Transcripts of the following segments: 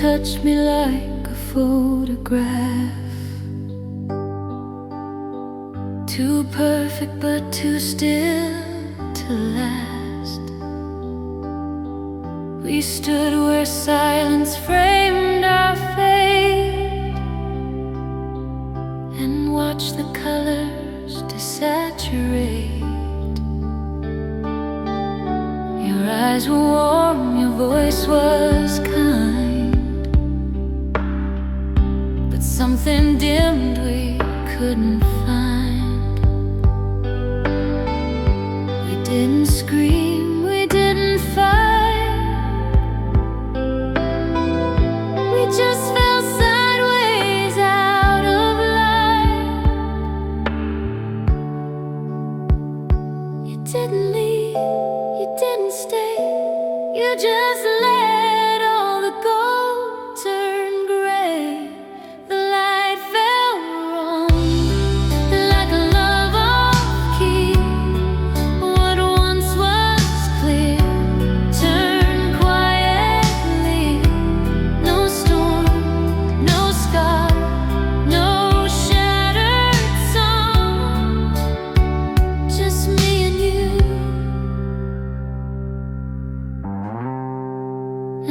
touch me like a photograph. Too perfect but too still to last. We stood where silence framed our fate and watched the colors desaturate. Your eyes were warm, your voice was kind, but something dimmed we couldn't find. We didn't scream, we didn't fight, we just fell sideways out of line. You didn't leave, you didn't stay, you just let all the gold turn gray. The light fell wrong, like a love off key. What once was clear turned quietly. No storm, no scar, no shattered song, just me and you.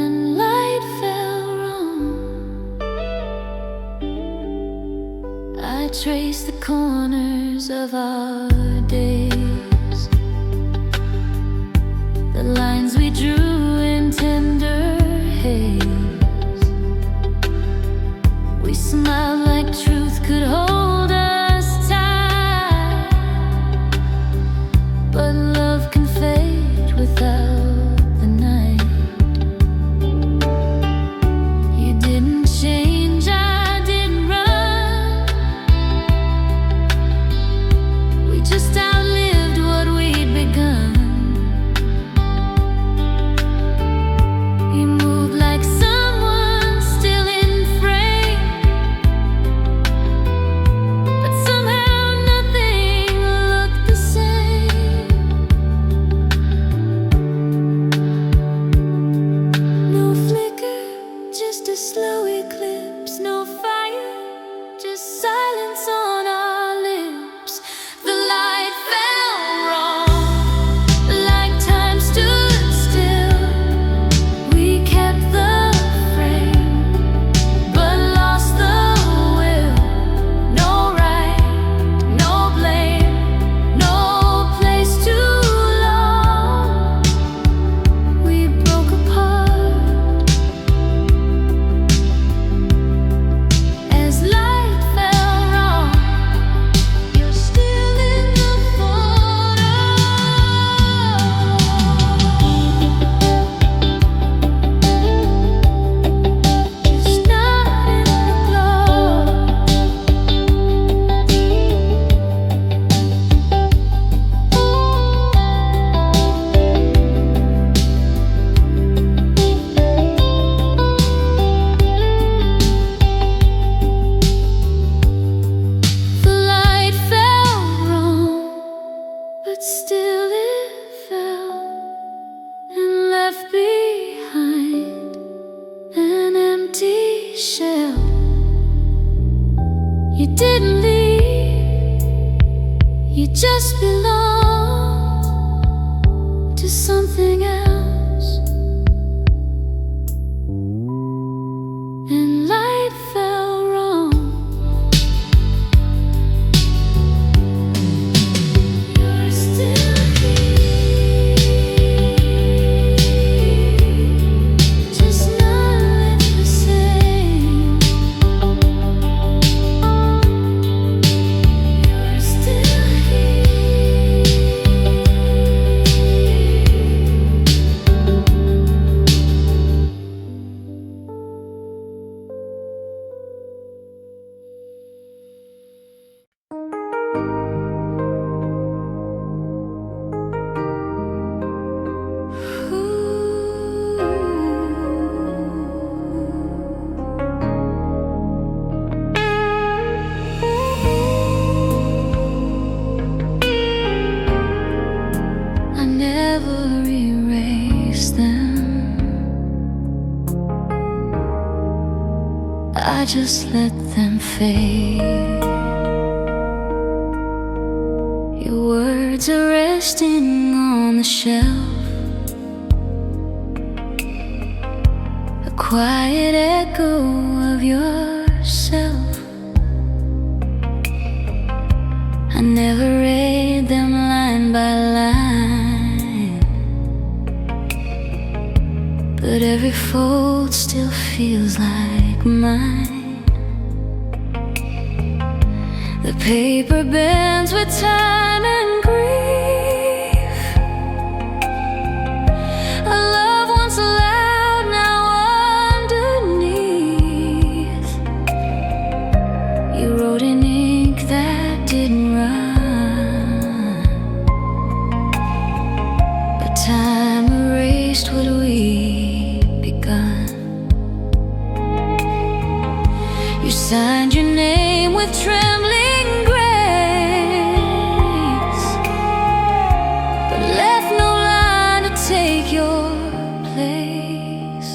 And light fell wrong. I traced the corners of our days, the lines we drew in tender haze. We smiled like truth could hold us tight, but love can fade without the night. You didn't change, I didn't run. We just outlived what we'd begun. You moved like someone still in frame, but somehow nothing looked the same. No flicker, just a slow eclipse. No fire, just silence on our lips. The light fell wrong, like time stood still. We kept the frame, but lost the will. No right, no blame, no place too long. We broke apart as light fell wrong. You're still in the photo, just not in the glow. The light fell wrong, but still it fell and left behind an empty shell. You didn't leave, you just belong to something else. And light fell wrong. You're still here, just not the same. You're still here, just let them fade. Your words are resting on the shelf, a quiet echo of yourself. I never read them line by line, but every fold still feels like mine. The paper bends with time and grief. A love once loud, now underneath. You wrote in ink that didn't run, but time erased what we'd begun. You signed your name with trembling grace, but left no line to take your place.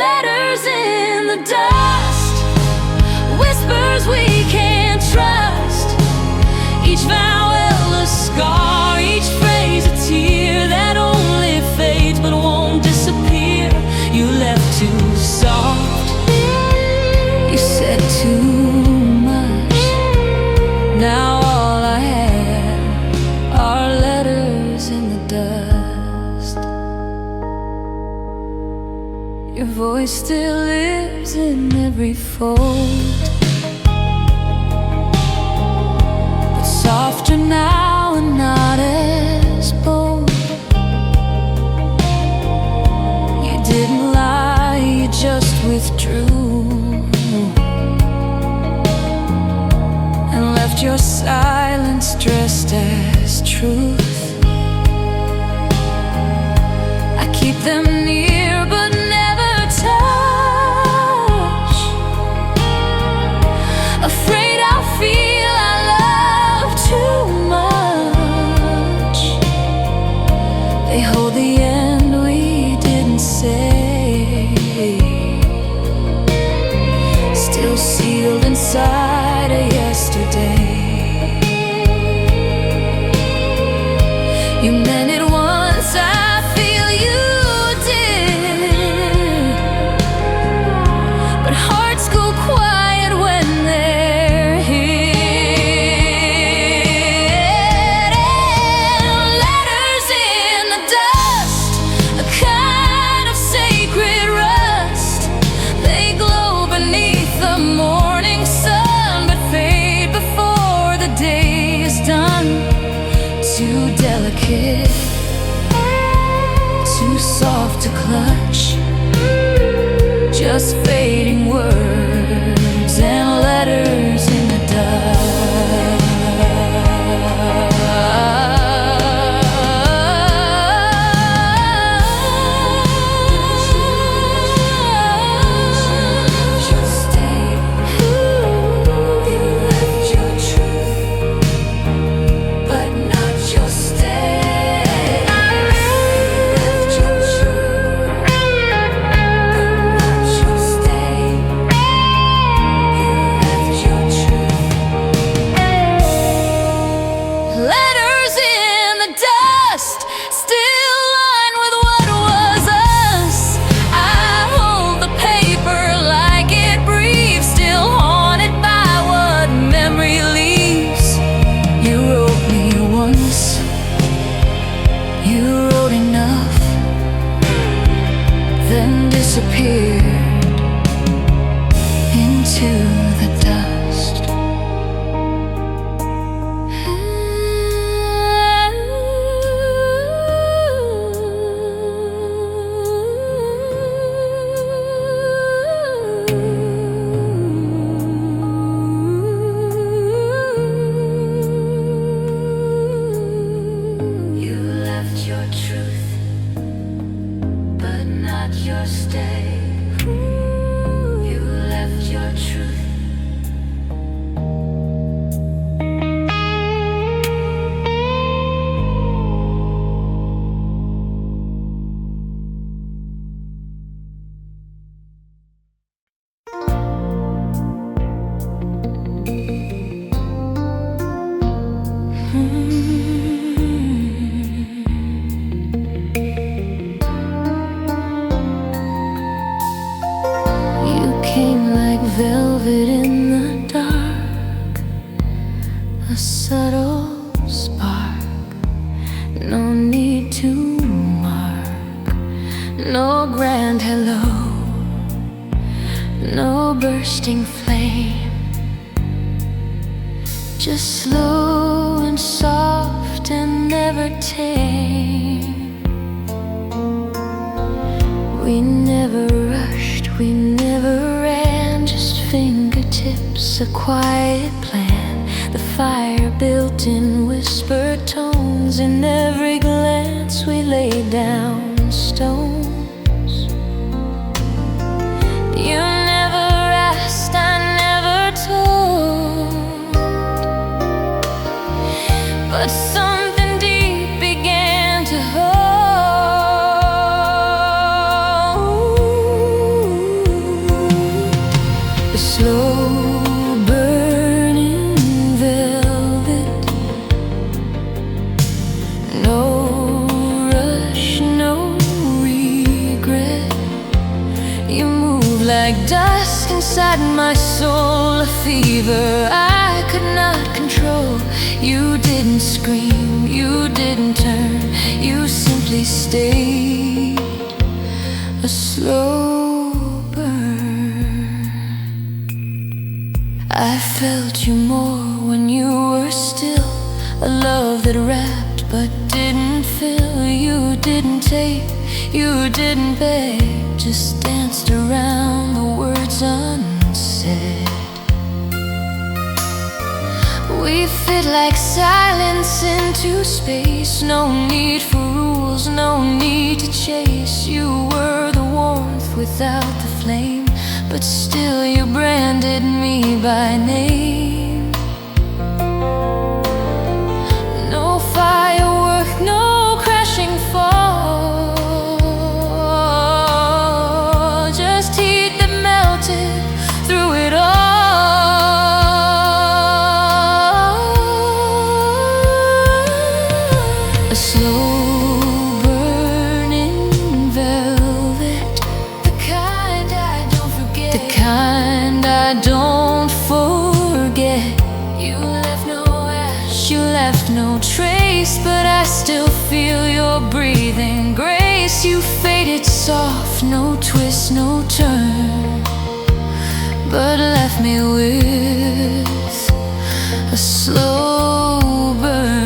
Letters in the dust, whispers we can't trust. Each vowel a scar, each phrase a tear that only fades but won't disappear. You left too soft, you said too much. Now all I have are letters in the dust. Your voice still lives in every fold, but softer now and not as bold. You didn't lie, you just withdrew and left your silence dressed as truth. I keep them near but never touch, afraid I'll feel I love too much. They hold the end we didn't say, still sealed inside a yesterday. You meant it once, I feel you did, but hearts go quiet when they're hid. And letters in the dust, a kind of sacred rust. They glow beneath the morning sun, but fade before the day is done. Too delicate, too soft to clutch, just fading words and letters in the dust. Just stay. You left your truth, but not your stay. You left your truth, but not your stay. a subtle spark. No need to mark, no grand hello, no bursting flame. Just slow and soft and never tame. We never rushed, we never ran, just fingertips, a quiet plan. The fire built in whispered tones. In every glance we laid down stones. You never asked, I never told, but something deep began to hold. A slow burning velvet, no rush, no regret. You move like dusk inside my soul, a fever I could not control. You didn't scream, you didn't turn, you simply stayed. A slow burn. I felt you more when you were still, a love that wrapped but didn't fill. You didn't take, you didn't beg, just danced around the words unsaid. We fit like silence into space. No need for rules, no need to chase. You were the warmth without the flame, but still you branded me by name. No firework, no crashing fall, just heat that melted through it all. A slow burning velvet, the kind I don't forget, the kind I don't forget. You left no ash, you left no trace, but I still feel your breathing grace. You faded soft, no twist, no turn, but left me with a slow burn.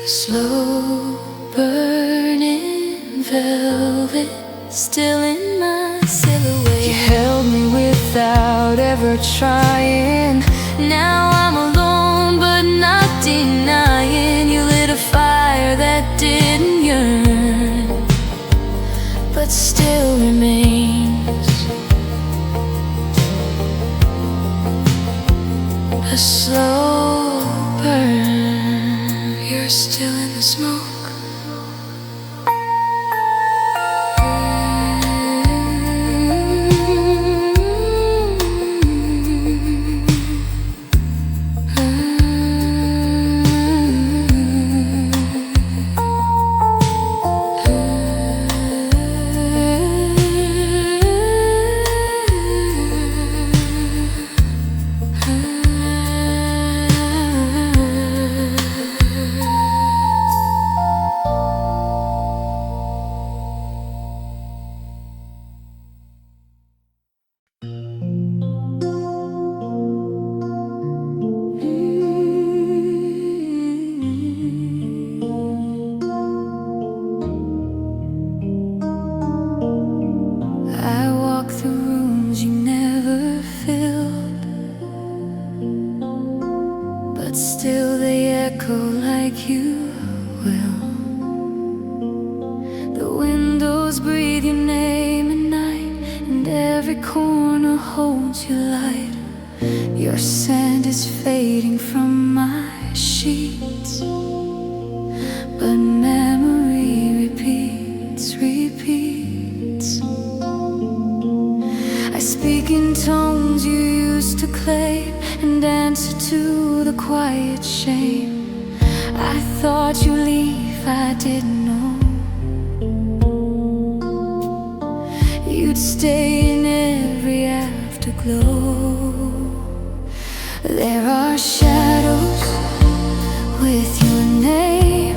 Slow burning velvet, still in my silhouette. You held me without ever trying. Now I'm alone but not denying. You lit a fire that didn't yearn, but still remains. A slow burn. You're still in the smoke. Still they echo like you will. The windows breathe your name at night, and every corner holds your light. Your scent is fading from my sheets, but memory repeats. quiet shame. I thought you'd leave, I didn't know you'd stay in every afterglow. There are shadows with your name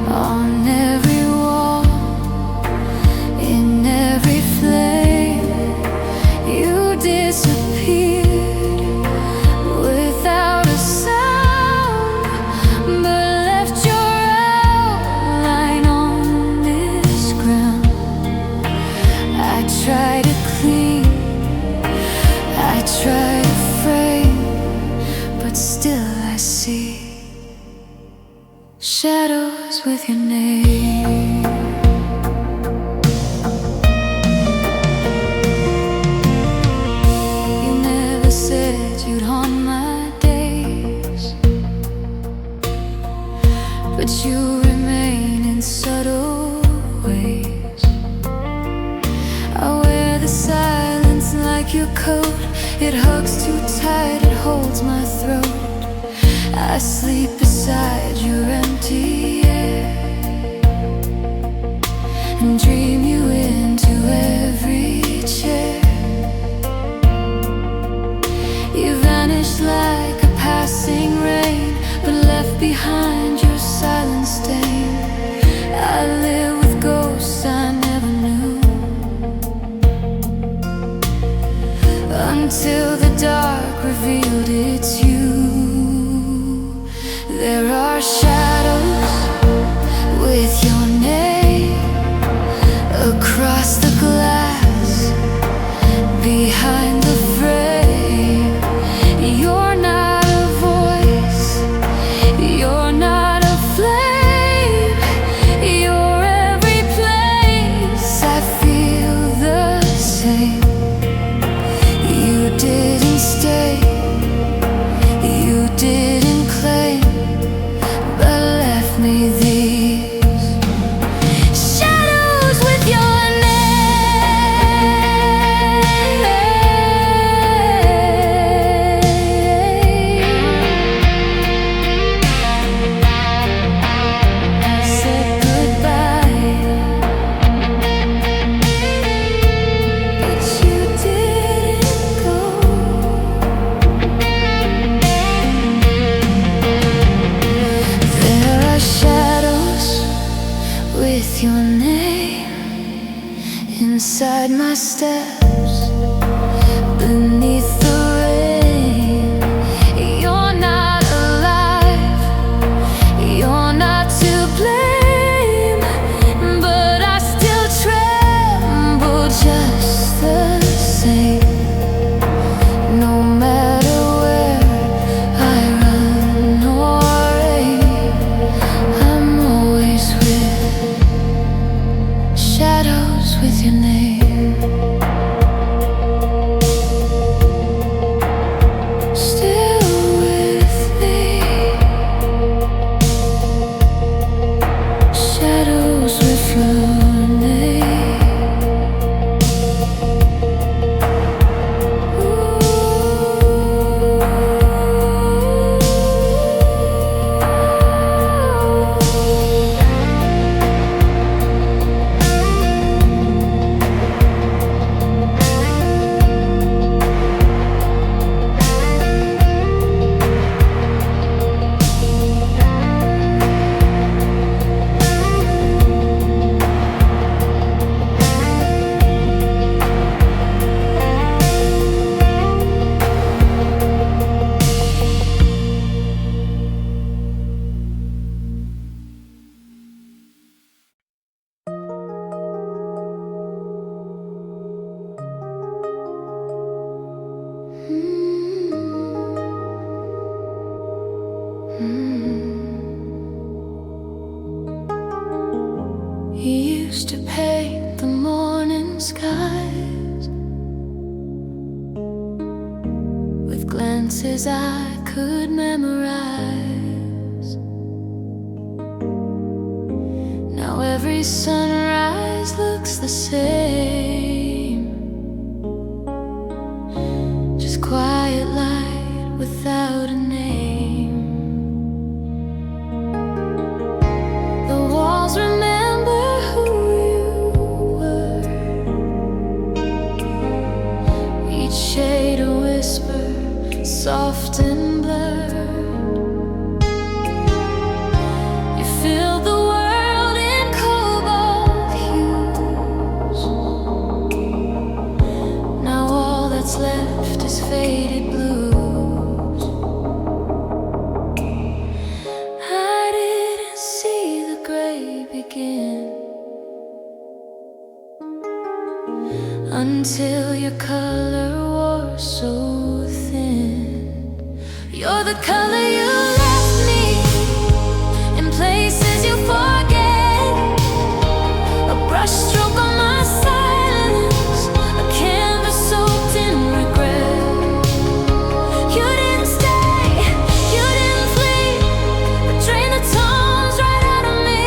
on every wall, in every flame. You disappeared without a sound, but left your outline on this ground. I try to clean, I try to frame, but still I see shadows with your name. You never said you'd haunt my days, but you remain in subtle ways. I wear the silence like your coat. It hugs too tight, it holds my throat. I sleep beside your empty air and dream you into every chair. You vanished like a passing rain, but left behind your silent stain. I live with ghosts I never knew, until the dark revealed it's you. There are shadows with your name across the glass, behind the frame. You're not a voice, you're not a flame. You're every place I feel the same. You didn't stay, you didn't claim, but left me these shadows with your I said goodbye, but you didn't go. There are shadows with your name inside my steps, beneath the rain. You're not alive, you're not to blame, but I still tremble just the same. No matter where I run or aim, I'm always with shadows with your name. Still with me, shadows with your name. You used to paint the morning skies with glances I could memorize. Now every sunrise looks the same, just quiet light without a name. soft and blurred. You filled the world in cobalt hues. Now all that's left is faded blues. I didn't see the gray begin until your color wore so thin. You're the color you left me in places you forget. A brushstroke on my silence, a canvas soaked in regret. You didn't stay, you didn't flee, but drained the tones right out of me.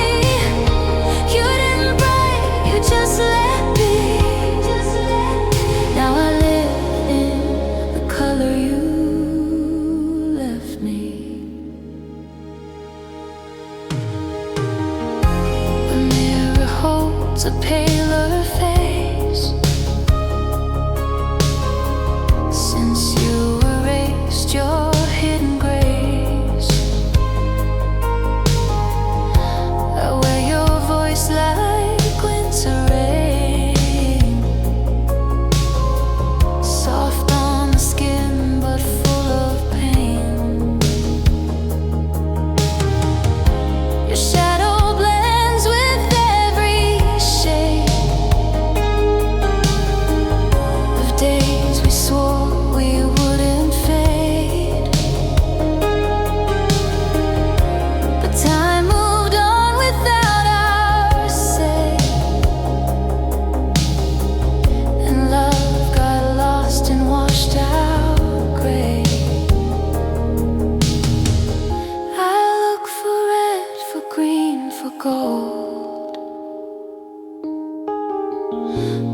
You didn't break, you just let be. Now I live in the color you left me. The mirror holds a paler face since you erased your hidden grace. I wear your voice like winter rain, soft on the skin but full of pain. Your shadow blends with every shade of days we swore we wouldn't fade. But time moved on without our say, and love got lost and washed out gray. I look for red, for green, for gold,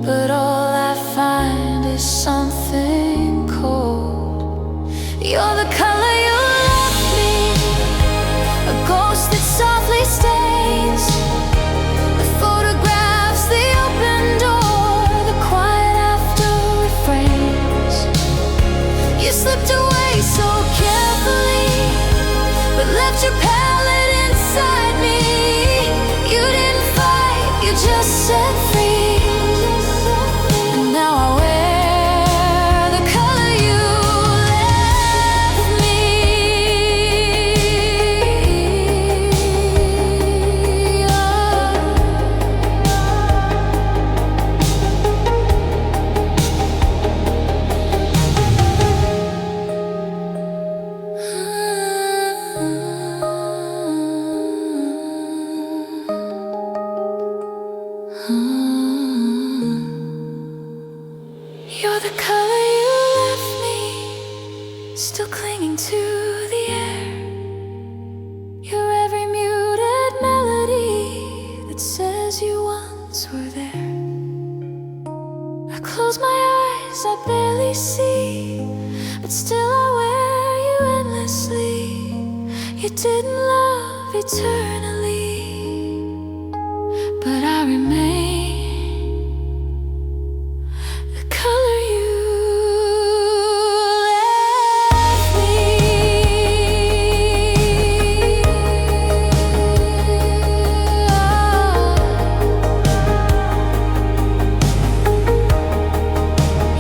but all I find is something cold. You're the color you left me, a ghost that softly stays. The photographs, the open door, the quiet after refrains. You slipped away so carefully, but left your palette inside me. You didn't fight, you just set free. And now I wear the color you left me. You're the color you left me, still clinging to the air. You're every muted melody that says you once were there. I close my eyes, I barely see, but still I wear you endlessly. You didn't love eternally, but I remain the color you left me.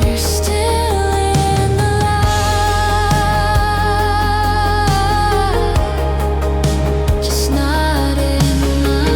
You're still in the light, just not in mine.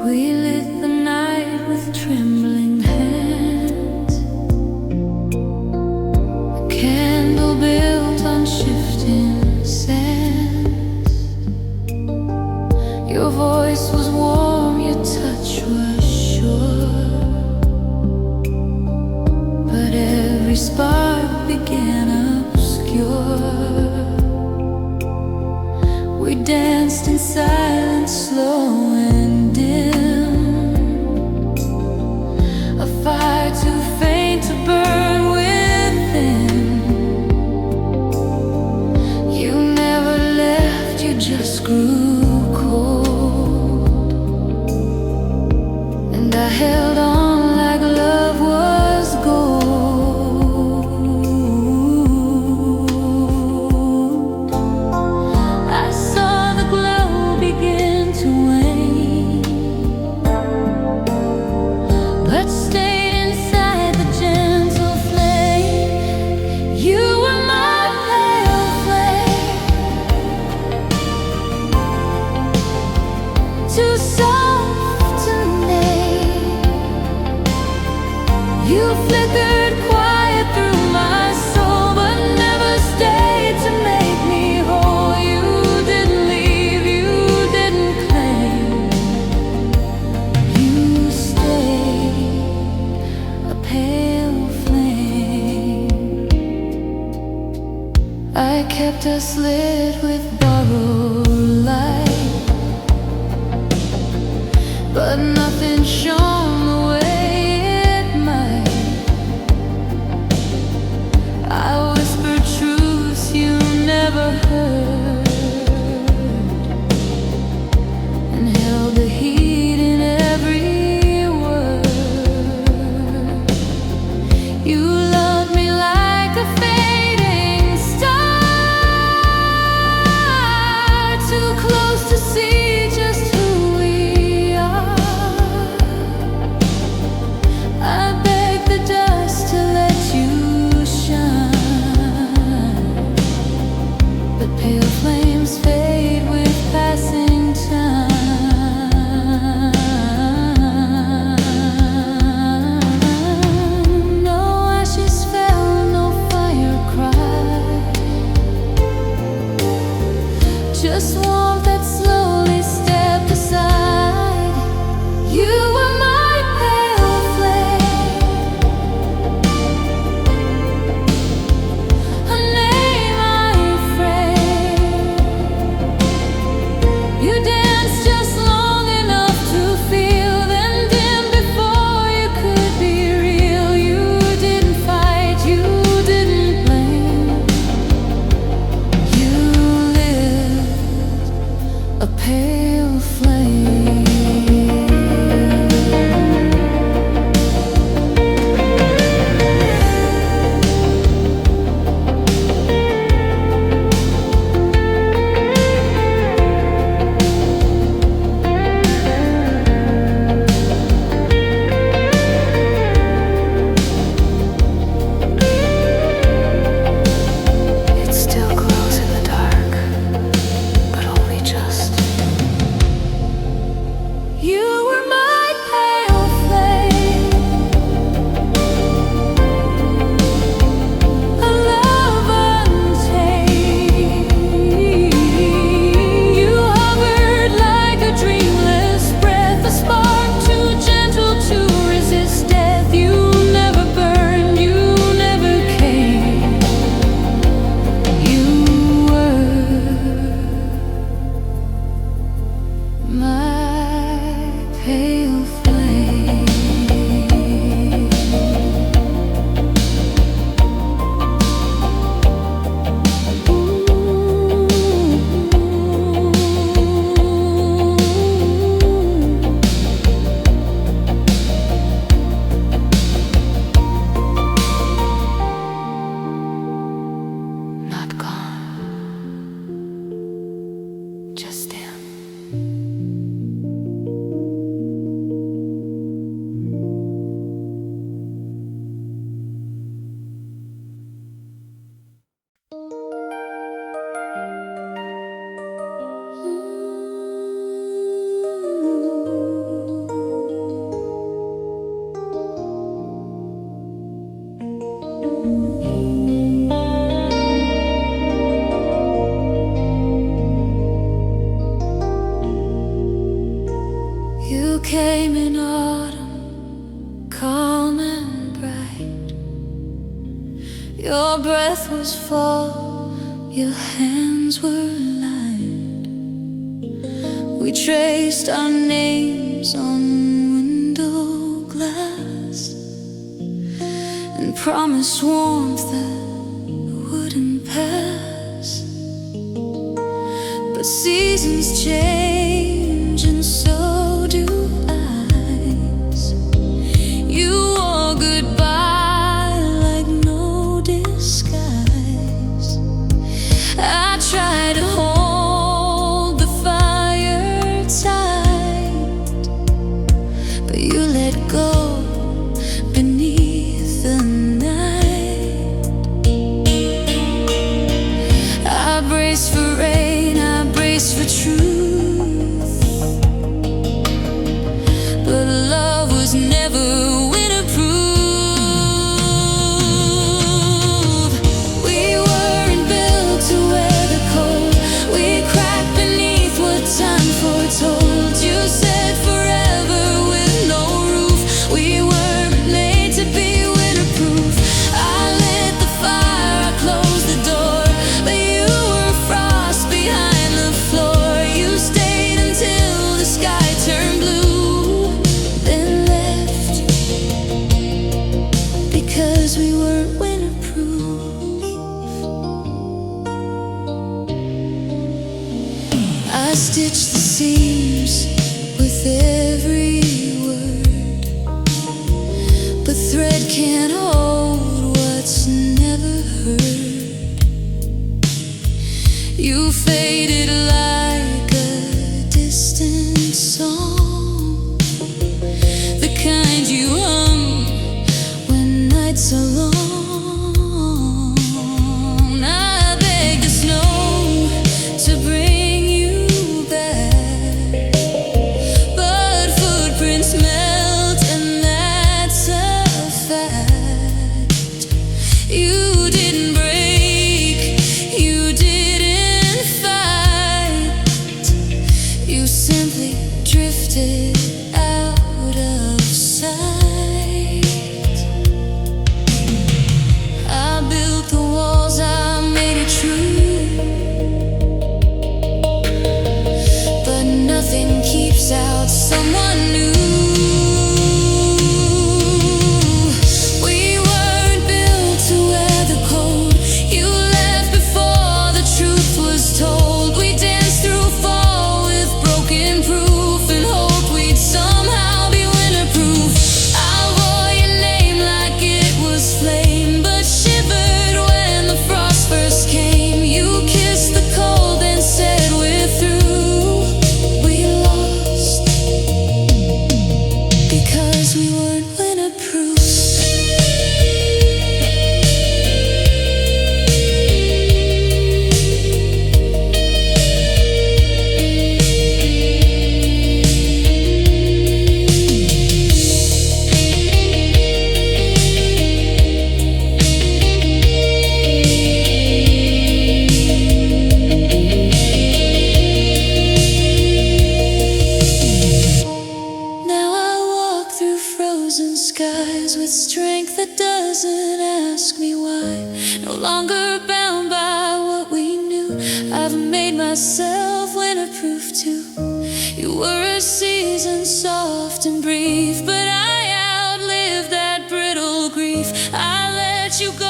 We lit the night with trembling hands, a candle built on shifting sands. I held on like love was gold. I saw the glow begin to wane, but stayed inside the gentle flame. You were my pale flame, too soft to name. You flickered quiet through my soul, but never stayed to make me whole. You didn't leave, you didn't claim. You stayed, a pale flame. I kept us lit with borrowed light, but nothing shone the way it might. I whispered truths you never heard, and held the heat in every word. You loved me like a fading star, too close to see just who we are. I beg the dust to let you shine, but pale flames fade with passing time. No ashes fell, no fire cried, just warmth that slowly stepped aside. You were my pale flame, a name I frame. You danced just long enough to feel, then dim before you could be real. You didn't fight, you didn't blame. You lived, a pale flame. It still glows in the dark, but only just. You were my pale flame, a love untamed. You hovered like a dreamless breath, a spark too gentle to resist death. You never burned, you never came. You were my pale flame. Not gone, just dim. You came in autumn, calm and bright. Your breath was full, your hands were light. We traced our names on window glass and promised warmth that wouldn't pass. But seasons change and so do eyes. let go beneath the night. I brace for rain, I brace for truth, but love was never winterproof. We weren't built to wear the cold. We cracked beneath what time foretold. You said forever with no roof. We weren't made to be winterproof. I lit the fire, I closed the door, but you were frost behind the floor. You stayed until the sky turned blue, then left because we weren't winterproof. I stitched the seams with every word, but thread can't hold what's never heard. You faded like a distant song, the kind you hum when nights are long. I begged the snow to bring you back, but footprints melt and that's a fact. You didn't break, you didn't fight, you simply drifted out of sight. I built the walls, I made it true, but nothing keeps out someone new. We weren't built to wear the cold. You left before the truth was told. We danced through fall with broken proof and hoped we'd somehow be winterproof. I wore your name like it was flame, but shivered when the frost first came. You kissed the cold and said we're through. We lost because we weren't winterproof. Now I walk through frozen skies with strength that doesn't ask me why. No longer bound by what we knew. I've made myself winterproof too. You were a season soft and brief, but I outlived that brittle grief. I let you go,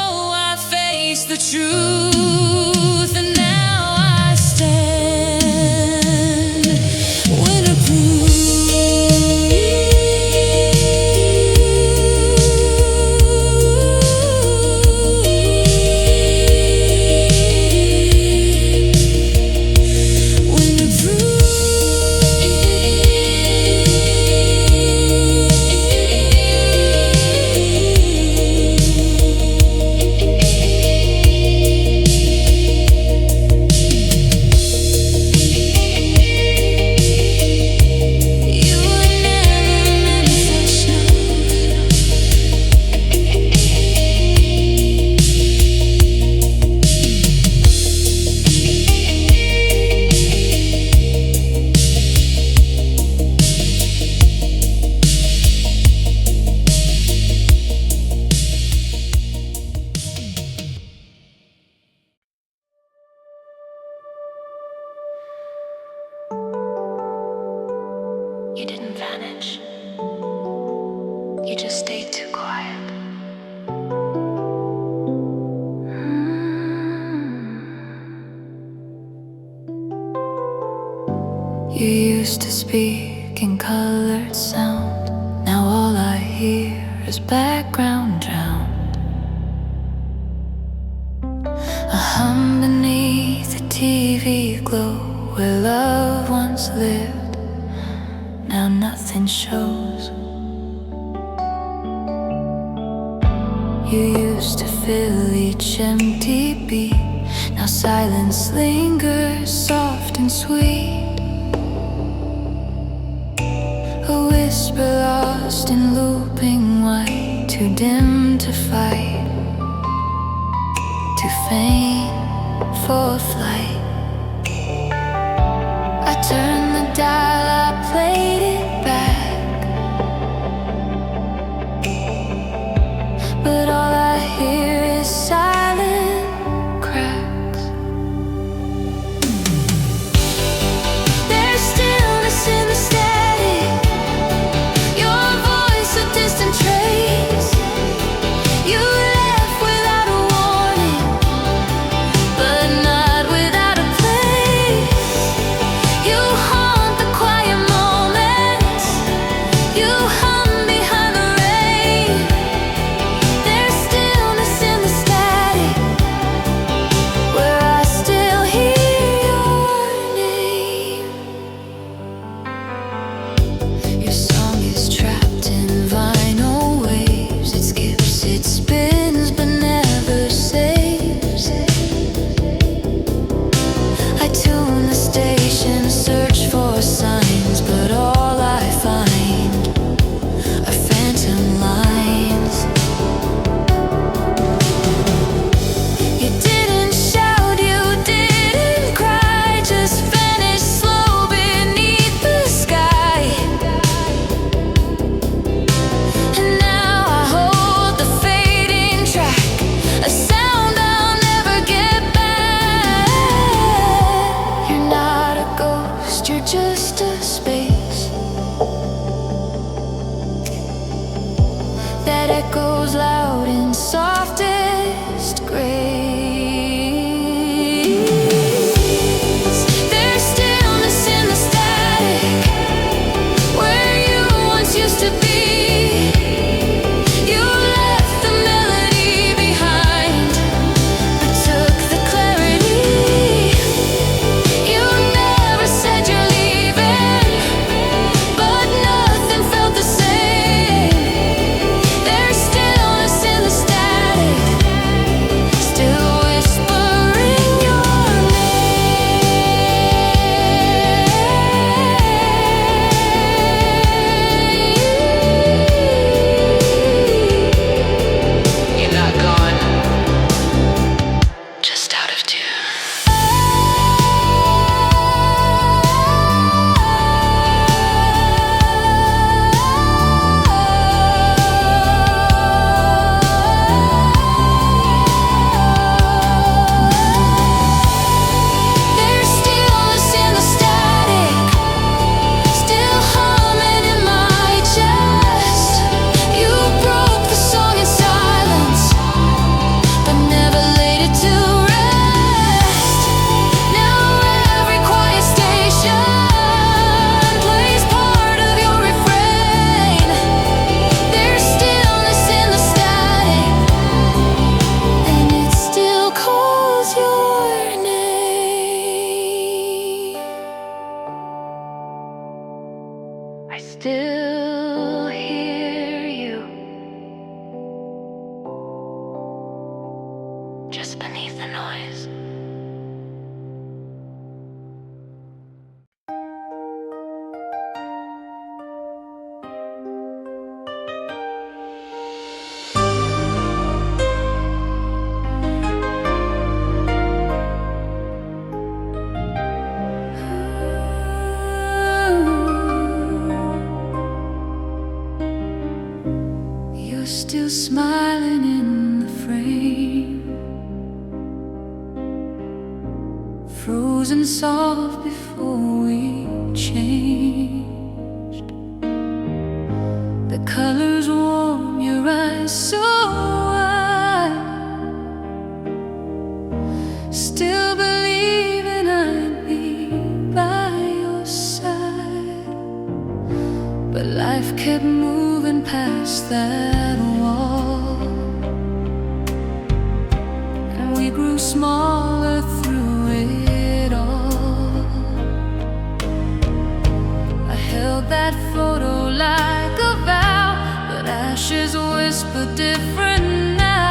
I faced the truth, and now I stand winterproof. You didn't vanish. You just stayed too quiet. You used to speak in colored sound. Now all I hear is background drowned. A hum beneath the TV glow where love once lived. Now nothing shows. You used to fill each empty beat. Now silence lingers, soft and sweet. A whisper lost in looping white, too dim to fight, too faint for flight. I turned the dial, I played it back, but all I hear is silent cracks. There's stillness in the static, your voice a distant trace. You left without a warning, but not without a place. You haunt the quiet moments, you hum behind the rain. There's stillness in the static, where I still hear your name. Your song is trapped in vinyl waves. It skips, it spins, but never saves. I tune the station, search for signs, but all I find are phantom lines. You didn't shout, you didn't cry, just vanished slow beneath the sky. And now I hold the fading track, a sound I'll never get back. You're not a ghost, you're just a space that echoes loud in softest grace. There's stillness in the static, where you once used to be. You left the melody behind, but took the clarity. You never said you're leaving, but nothing felt the same. There's stillness in the static, still whispering your name. You're not gone, just out of tune. There's stillness in the static, still humming in my chest. You broke the song in silence, but never laid it to rest. Now every quiet station plays part of your refrain. There's stillness in the static, and it still calls your name. I still hear you, just beneath the noise. You're still smiling in the frame, frozen soft before we changed. The colors warm, your eyes so wide. Still believing I'd be by your side, but life kept moving past that wall, and we grew smaller through it all. I held that photo like a vow, but ashes whisper different now.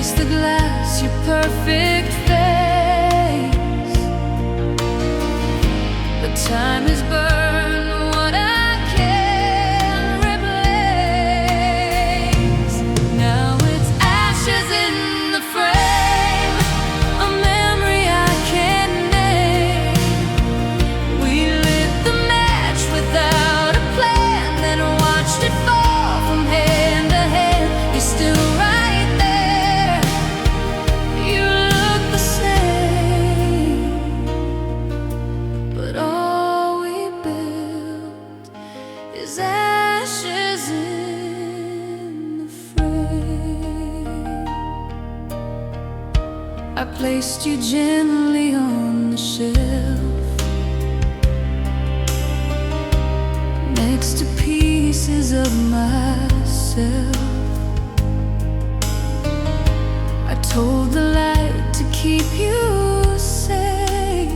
raise the glass, your perfect face. But time has burned what I can't replace. Now it's ashes in the frame, a memory I can't name. We lit the match without a plan, then watched it fall from hand to hand. You're still right there, you look the same, but all we built is ashes in the frame. I placed you gently on the shelf, next to pieces of myself. I told the light to keep you safe,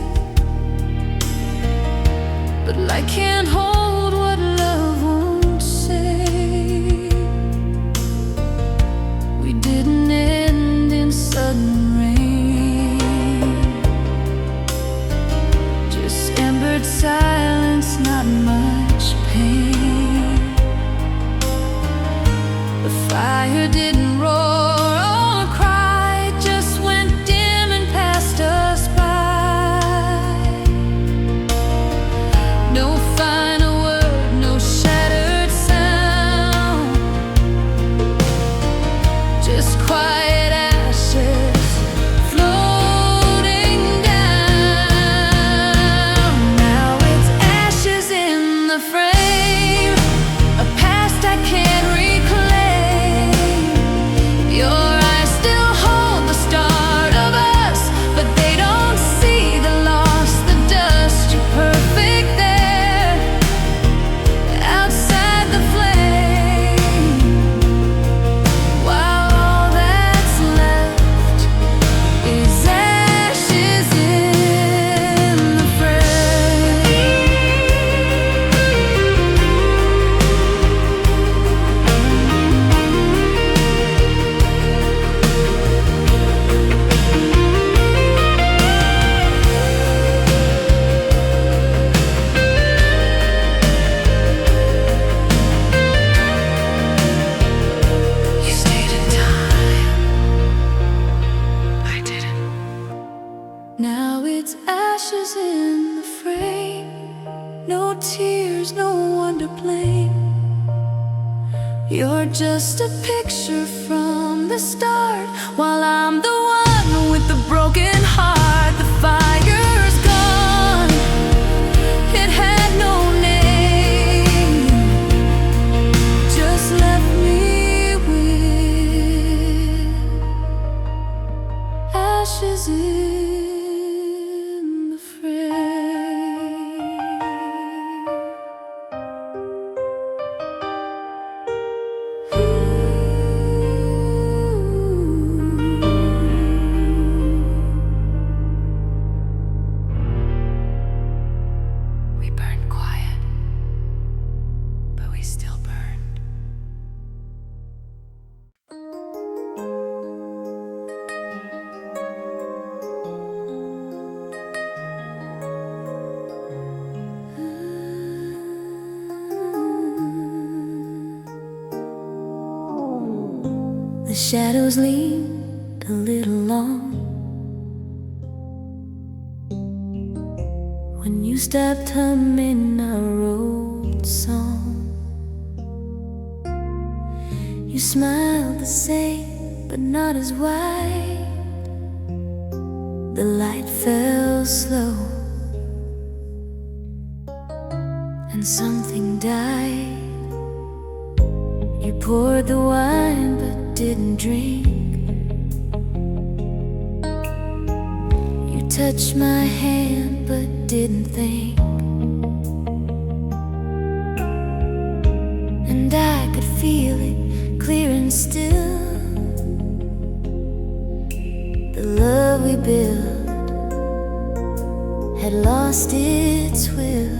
but light can't hold what love won't say. We didn't end in sudden rain, just embered silence, not much pain. The fire didn't roar or cry, just went dim and passed us by. No final word, no shattered sound, just quiet ashes floating down. Now it's ashes in the frame, a past I can't reclaim. Your eyes still hold the start of us, but they don't see the loss, the dust. You're perfect there, outside the flame, while all that's left is ashes in the frame. You stayed in time, I didn't. Now it's ashes in the frame, no tears, no one to blame. You're just a picture from the start, while I'm the one with the broken heart. The fire's gone, it had no name, just left me with ashes in the frame. We burned quiet, but we still burned. The shadows leaned a little long when you stopped humming our old song. You smiled the same, but not as wide. The light fell slow, and something died. You poured the wine, but didn't drink. You touched my hand, but didn't think. And I could feel it clear and still. The love we built had lost its will.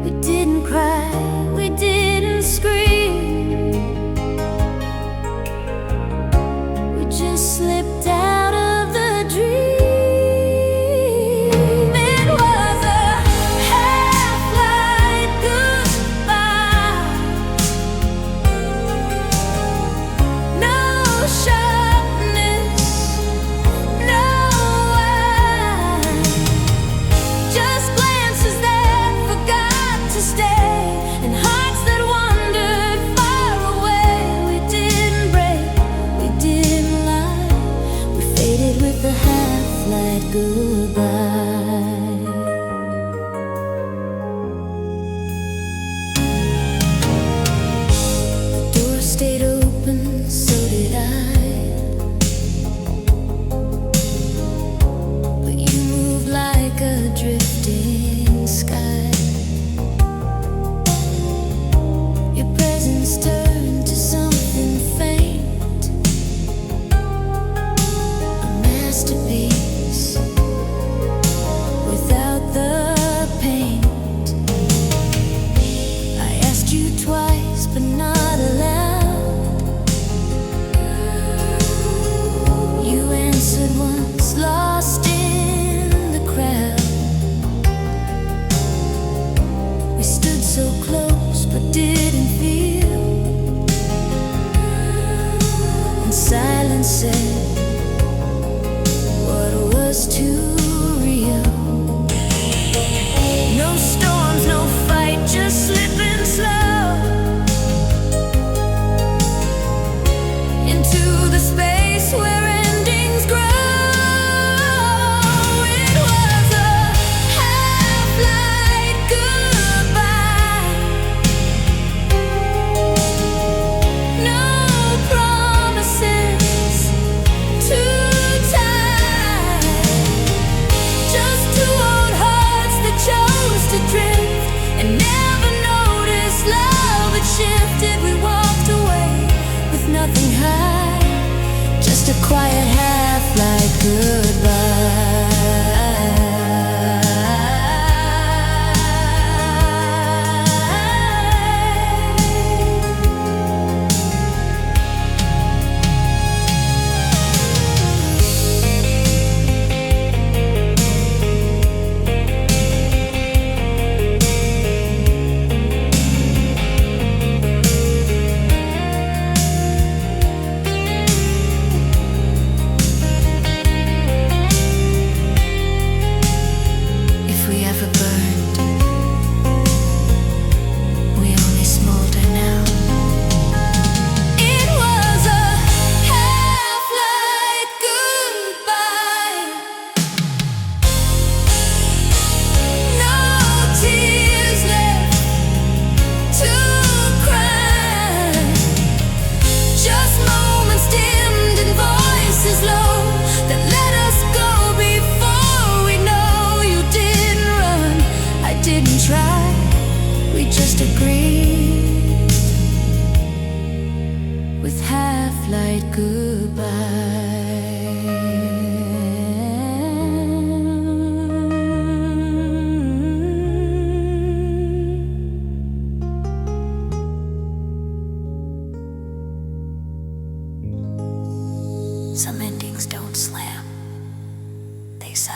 We didn't cry, we didn't scream. stood so close but didn't feel, and silence said what was too real. No storms, no fight, just slipping slow into the space where endings grow. It was a half-light goodbye. No promises too tight, just two old hearts that chose to drift and never noticed love had shifted. We walked away with nothing high, just a quiet half-light goodbye. If we ever burned, we only smolder now. It was a half-light goodbye. No tears left to cry, just moments dimmed and voices low that let us go before we know. You didn't run, I didn't try, we just agreed with half-light goodbye. Some endings don't slam, they sigh.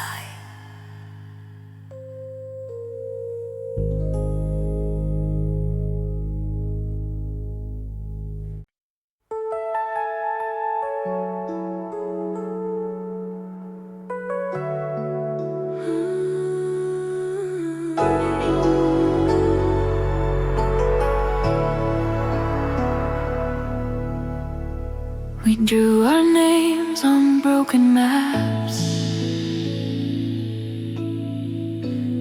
We drew our names on broken maps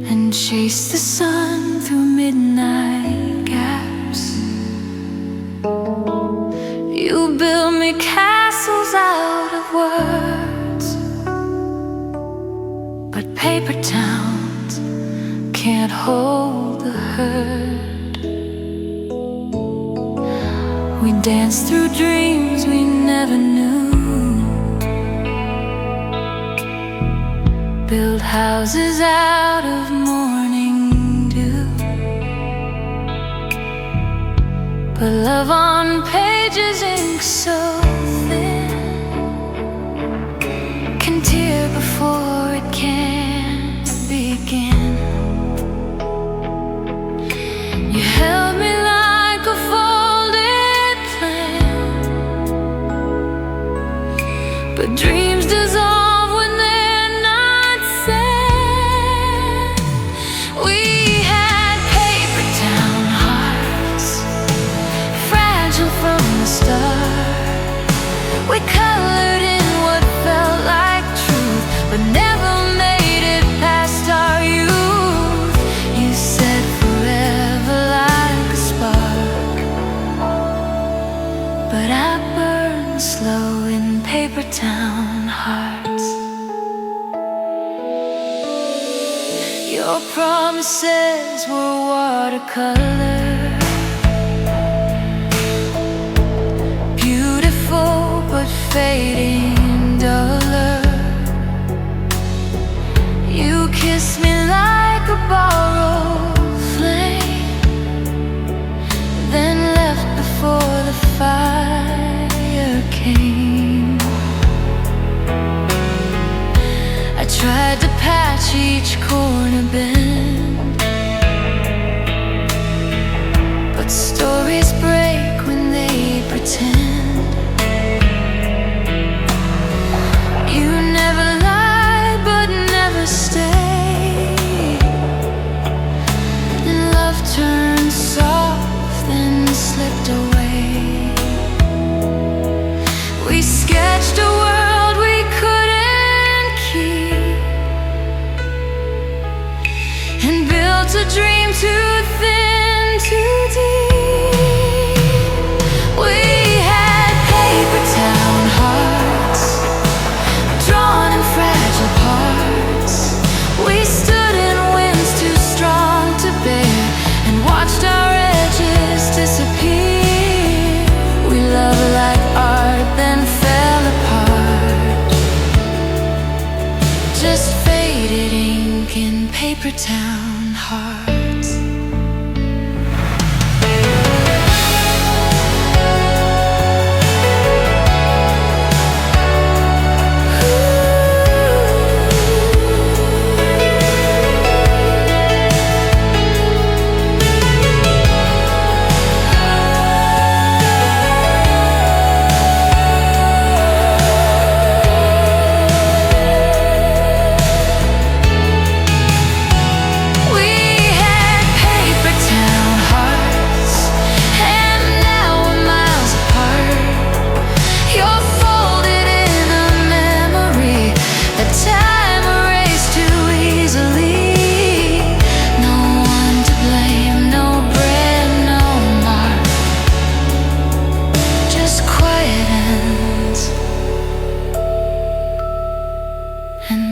and chased the sun through midnight gaps. You built me castles out of words, but paper towns can't hold the hurt. We danced through dreams we never knew, built houses out of morning dew, but love on pages, ink so thin, can tear before it can begin. You held me like a folded plan, but dreams dissolve when they're not said. We had paper town hearts, fragile from the start. We colored in what felt like truth, but never made it past our youth. You said forever like a spark, but I burned slow in paper town hearts. Your promises were watercolor, beautiful but fading duller. You kissed me like a borrowed flame, then left before the fire came. I tried to patch each corner bend, paper town hearts.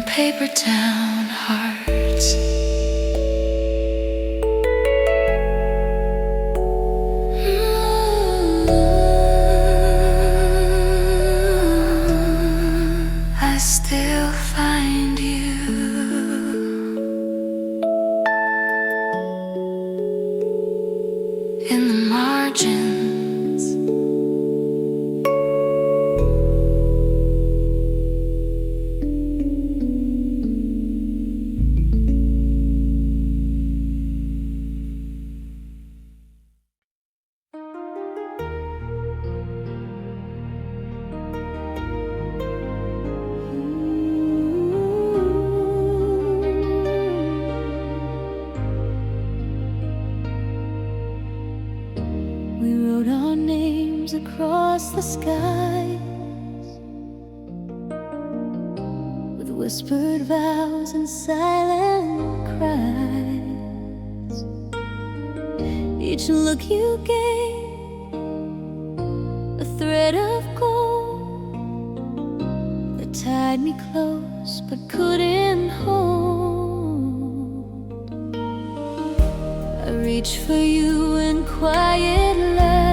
Paper town hearts. I still find you in the margins. Across the skies, with whispered vows and silent cries. Each look you gave, a thread of gold that tied me close but couldn't hold. I reached for you in quiet light,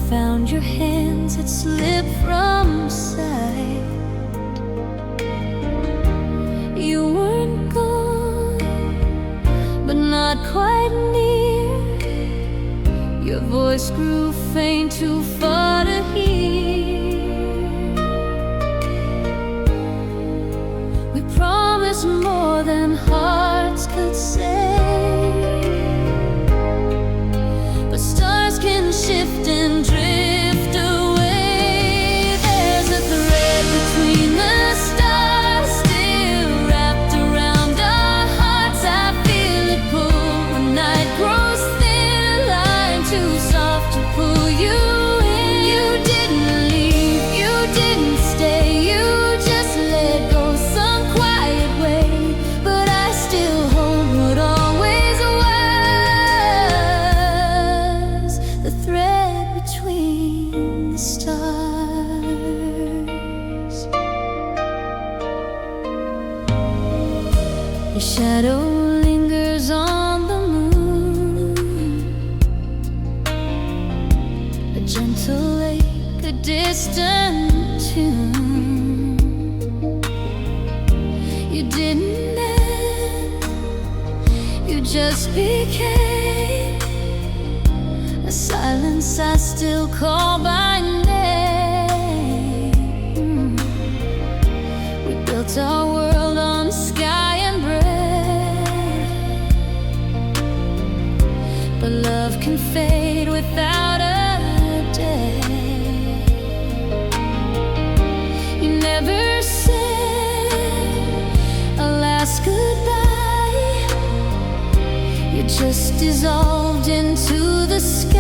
found your hands had slipped from sight. You weren't gone, but not quite near. Your voice grew faint, too far to hear. We promised more than hearts could say, but stars can shift and drift away. There's a thread between the stars, still wrapped around our hearts. I feel it pull when night grows thin, a line too soft to pull you in. You didn't leave, you didn't stay, you just let go some quiet way. But I still hold what always was, the thread between the stars. Your shadow lingers on the moon, a gentle lake, a distant tune. You didn't end, you just became a silence I still call by name. We built our world on sky and breath, but love can fade without a death. You never said a last goodbye, you just dissolved into the sky.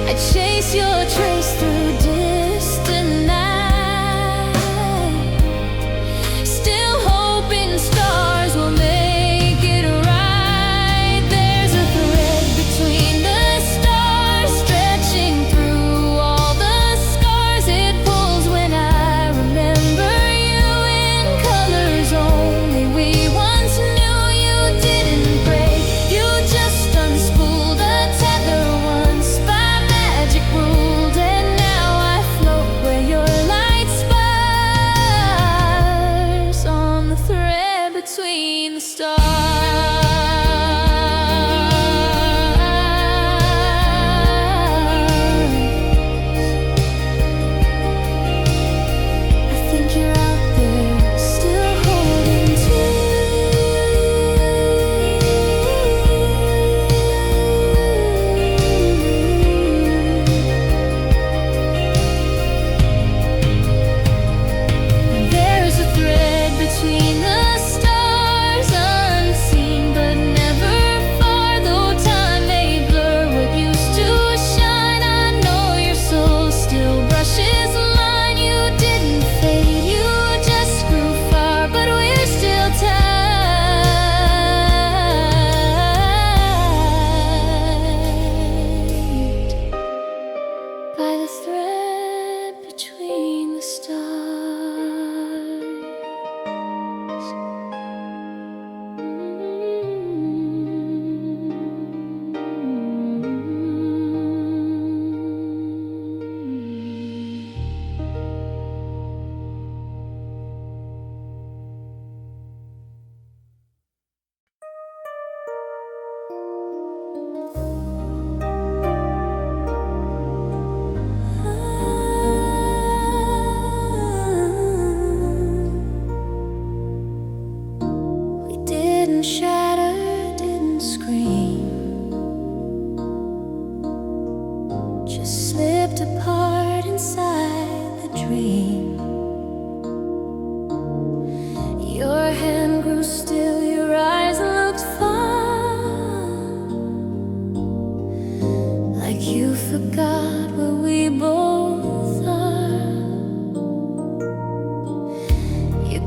I chase your trace through distant night, still hoping stars will make it right. There's a thread between the stars, stretching through all the scars. It pulls when I remember you in colors only we once knew. You didn't break, you just unspooled a tether once by magic ruled, and now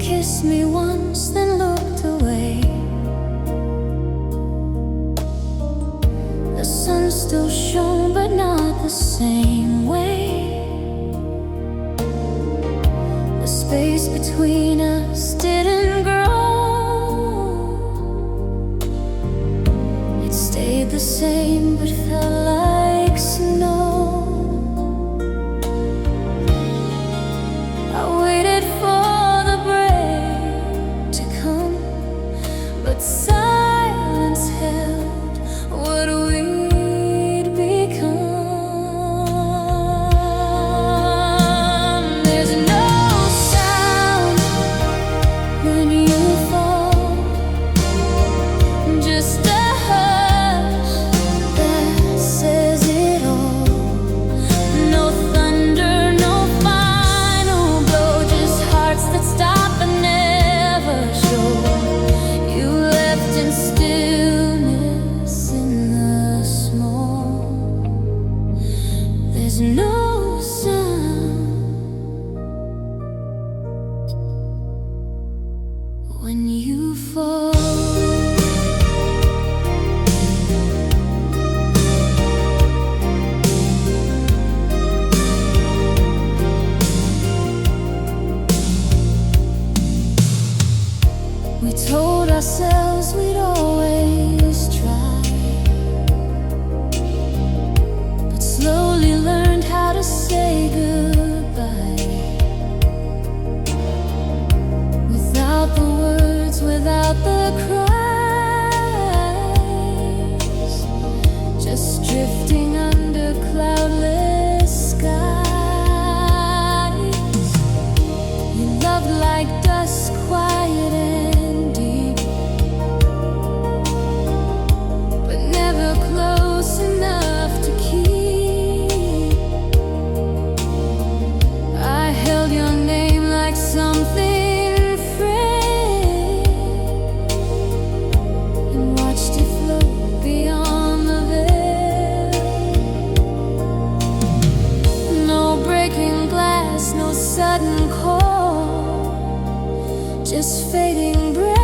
kissed me once, then looked away. The sun still shone, but not the same way. The space between us didn't grow. It stayed the same, but felt like snow. I waited for the break to come, but silence held what we'd become. There's no sound when you fall, just a hush that says it all. No thunder, no final blow, just hearts that stop and never show. You left in stillness in the small. There's no sound when you fall. We told ourselves we'd always try, but slowly learned how to say goodbye. Without the words, without the cries, just drifting under cloudless skies. You loved like dusk, quiet and deep, but never close enough to keep. I held your name like something framed and watched it float beyond the veil. No breaking glass, no sudden call, just fading breath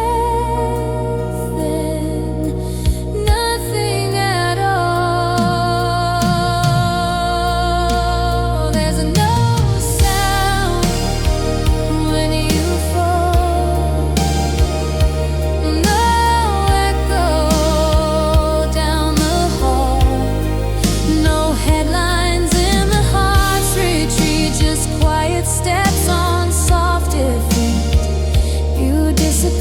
and nothing at all. There's no sound when you fall, no echo down the hall, no headlines in the heart's retreat, just quiet steps on softer feet. You disappear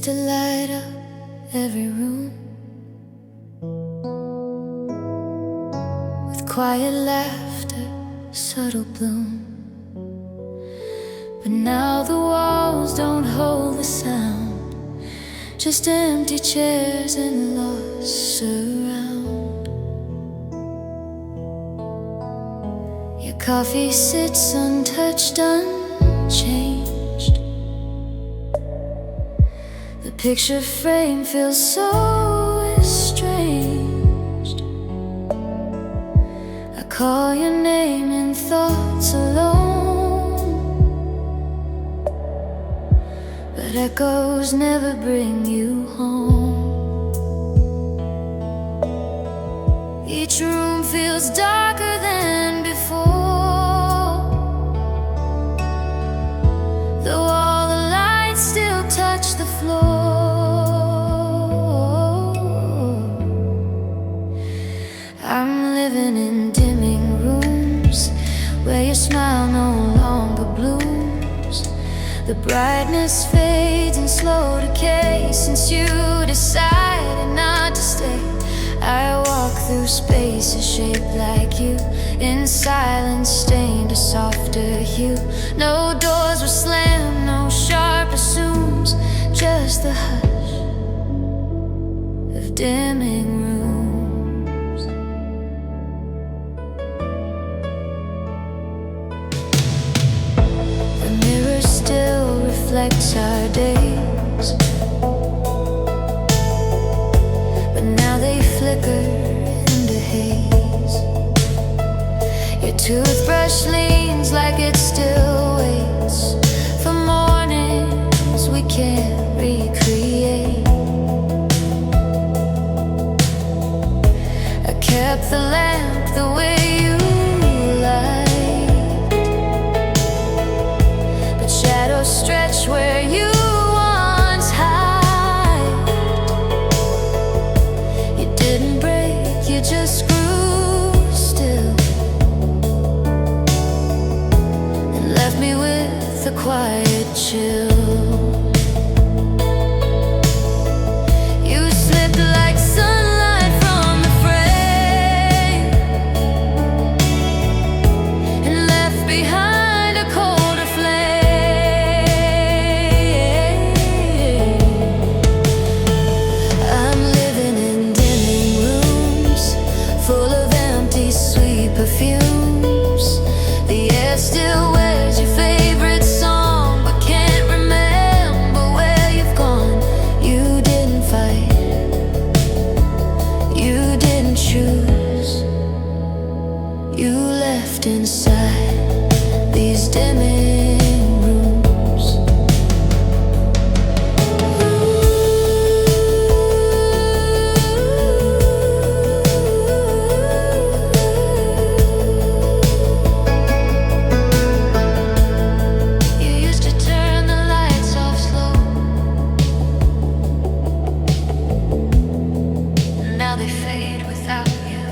to light up every room with quiet laughter, subtle bloom. But now the walls don't hold the sound, just empty chairs and lost surround. Your coffee sits untouched, unchanged. The picture frame feels so estranged. I call your name in thoughts alone, but echoes never bring you home. Each room feels darker than before, though all the lights still touch the floor. I'm living in dimming rooms where your smile no longer blooms. The brightness fades in slow decay since you decided not to stay. I walk through spaces shaped like you, in silence stained a softer hue. No doors were slammed, no sharp assumes, just the hush of dimming rooms. The mirror still reflects our days, but now they flicker into haze. Your toothbrush leans like it still waits for mornings we can't recreate. I kept the lamp the way you liked, but shadows stretch where you once hide. You didn't break, you just grew still, and left me with a quiet chill. You slipped like sunlight from the frame and left behind a colder flame. I'm living in dimming rooms full of empty sweet perfumes. The air still wears your favorite song, but can't remember where you've gone. You didn't fight, you didn't choose, you left inside these dimming rooms. You used to turn the lights off slow, and now they fade without you.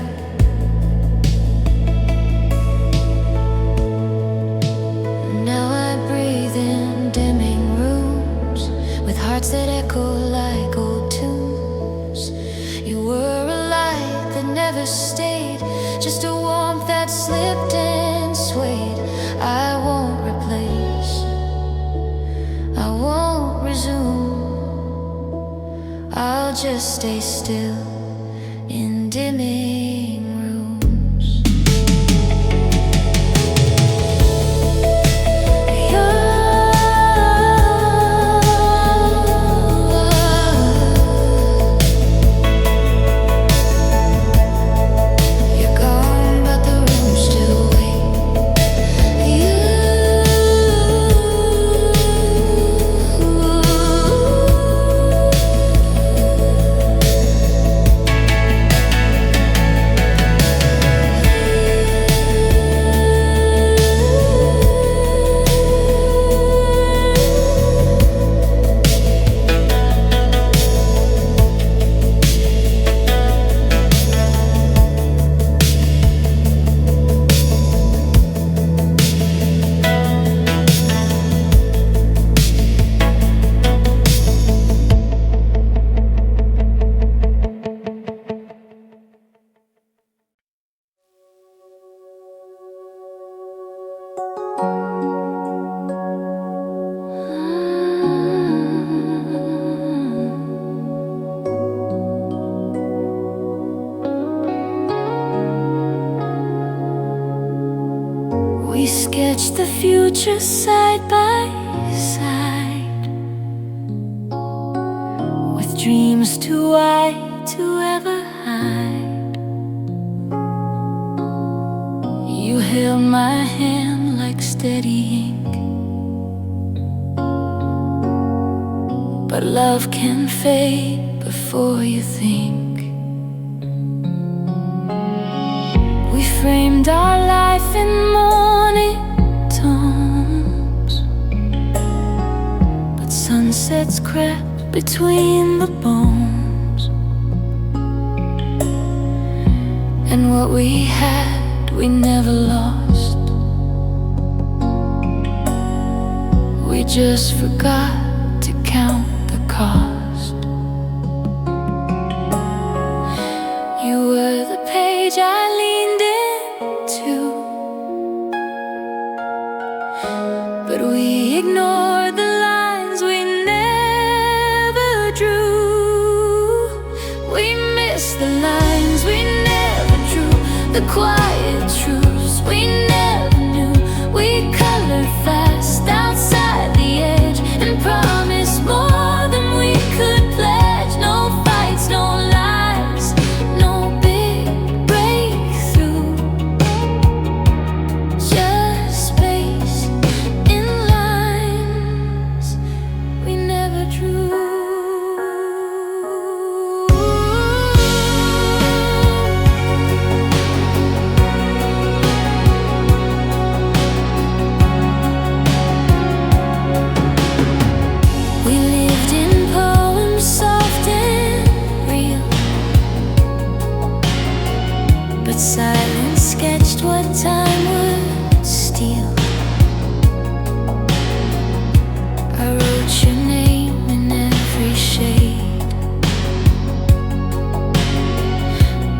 Now I breathe in dimming rooms with hearts that echo like old tunes. You were a light that never stayed, just a warmth that slipped and swayed. I won't replace, I won't resume, I'll just stay still in dimming rooms. You're gone, but the room still waits. We sketched the future side by side, with dreams too wide to ever hide. You held my hand like steady ink, but love can fade before you think. We framed our life in morning tones, but sunsets crept between the bones. And what we had, we never lost. We just forgot to count the cost. You were the page I leaned into, but we ignored the lines we never drew. We missed the lines we never drew, the quiet truths we never knew. We colored fast outside the edge and promised more than we could pledge. No fights, no lies, no big breakthrough, just space in lines we never drew. We lived in poems soft and real, but silence sketched what time would steal. I wrote your name in every shade,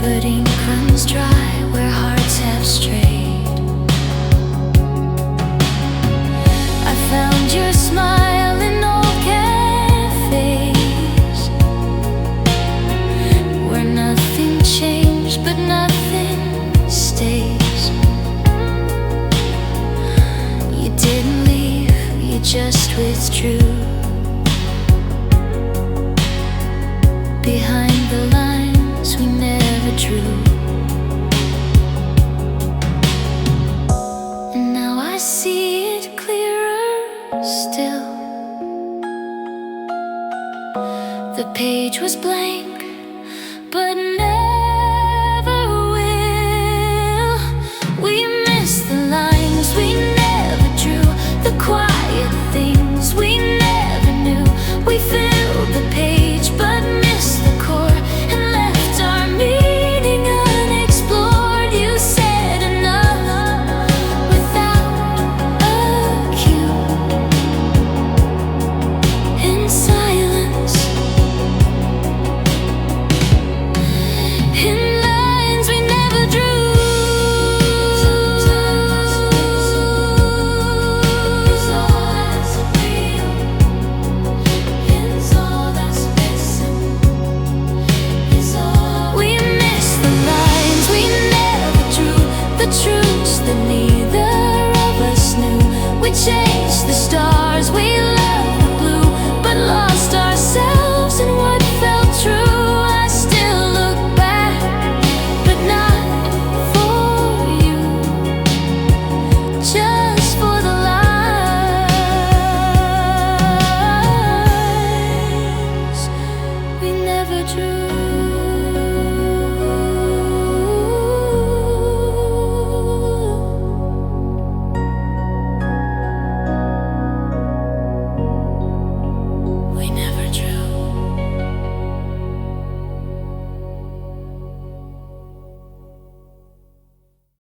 but ink runs dry where hearts have strayed. I found your smile in old cafes, where nothing changed but nothing stays. You didn't leave, you just withdrew behind the lines we never drew. And now I see it clearer still. The page was blank